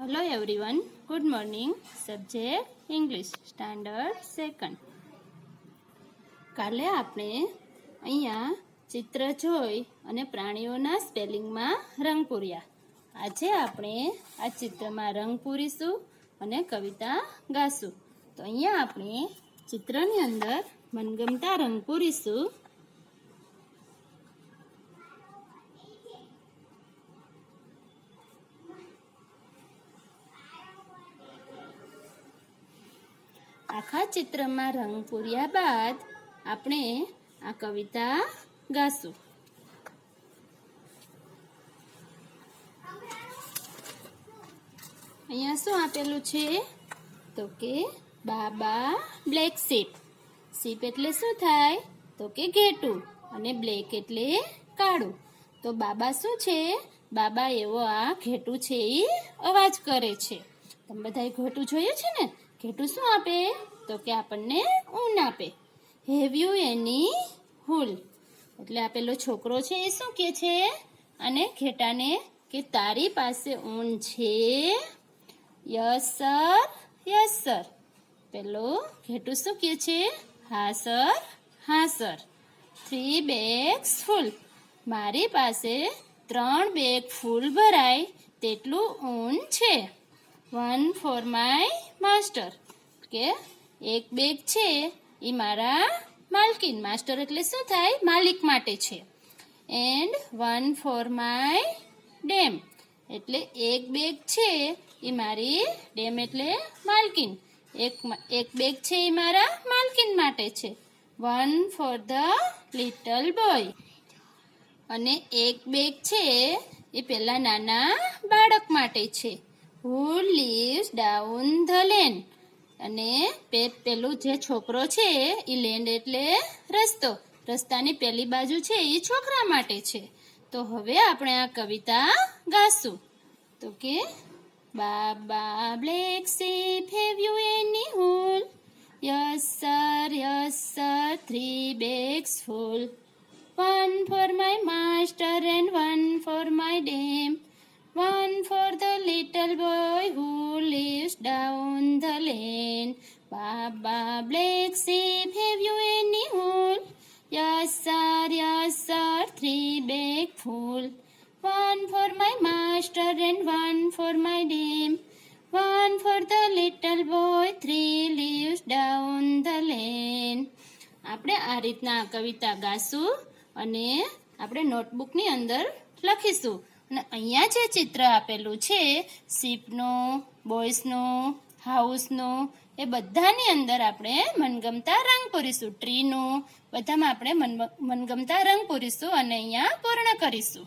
Hello everyone, good morning. Subject English, Standard 2nd. કાલે આપણે અહીંયા ચિત્ર જોઈ અને પ્રાણીઓના સ્પેલિંગમાં રંગ પૂર્યા. આજે આપણે આ ચિત્રમાં રંગ પૂરીશું અને કવિતા ગાશું. તો અહીંયા આપણે ચિત્રની અંદર મનગમતા રંગ પૂરીશું. આખા ચિત્રમાં રંગ પૂર્યા બાદ આપણે આ કવિતા ગાશું. અહીંયા શું આપેલું છે તો કે બાબા બ્લેક શીપ. શીપ એટલે શું થાય તો કે ઘેટું અને બ્લેક એટલે કાળું. તો બાબા શું છે? બાબા એવો આ ઘેટું છે એ અવાજ કરે છે. તમે બધાએ ઘેટું જોયું છે ને? ઘેટું શું આપે તો કે આપણને ઊન આપે. હેવ યુ એની હુલ એટલે આ પેલો છોકરો છે એ શું કહે છે અને ઘેટાને કે તારી પાસે ઊન છે? Yes sir, yes sir. પેલો ઘેટું શું કહે છે? હા સર, હા સર. 3 bags full મારી પાસે 3 બેગ ફૂલ ભરાય તેટલું ઊન છે. 1 for my master કે એક બેગ છે એ મારા માલકીન, માસ્ટર એટલે શું થાય? માલિક માટે છે. એન્ડ 1 for my dam એટલે એક બેગ છે એ મારી, ડેમ એટલે માલકીન, એક બેગ છે એ મારા માલકીન માટે છે. 1 for the little boy અને એક બેગ છે એ પેલા નાના બાળક માટે છે. Who lives down the lane અને પેલું જે છોકરો છે એ લેન્ડ એટલે રસ્તો, રસ્તાની પેલી બાજુ છે એ છોકરા માટે છે. તો હવે આપણે આ કવિતા ગાશું. તો કે baa baa black sheep have you any wool? Yes sir 3 bags full. 1 for my master and 1 for my dame. 1 for the little boy who lives down the lane. Baba black sheep, have you any wool? Yes sir, 3 bag full. 1 for my master and 1 for my dame. 1 for the little boy, 3 lives down the lane. આપણે આ રીતના કવિતા ગાશું અને આપણે નોટબુકની અંદર લખીશું. અને અહીંયા જે ચિત્ર આપેલું છે શીપનું, બોયસનું, હાઉસનું, એ બધાની અંદર આપણે મનગમતા રંગ પૂરીશું. ટ્રીનું બધામાં આપણે મનગમતા રંગ પૂરીશું અને અહીંયા પૂર્ણ કરીશું.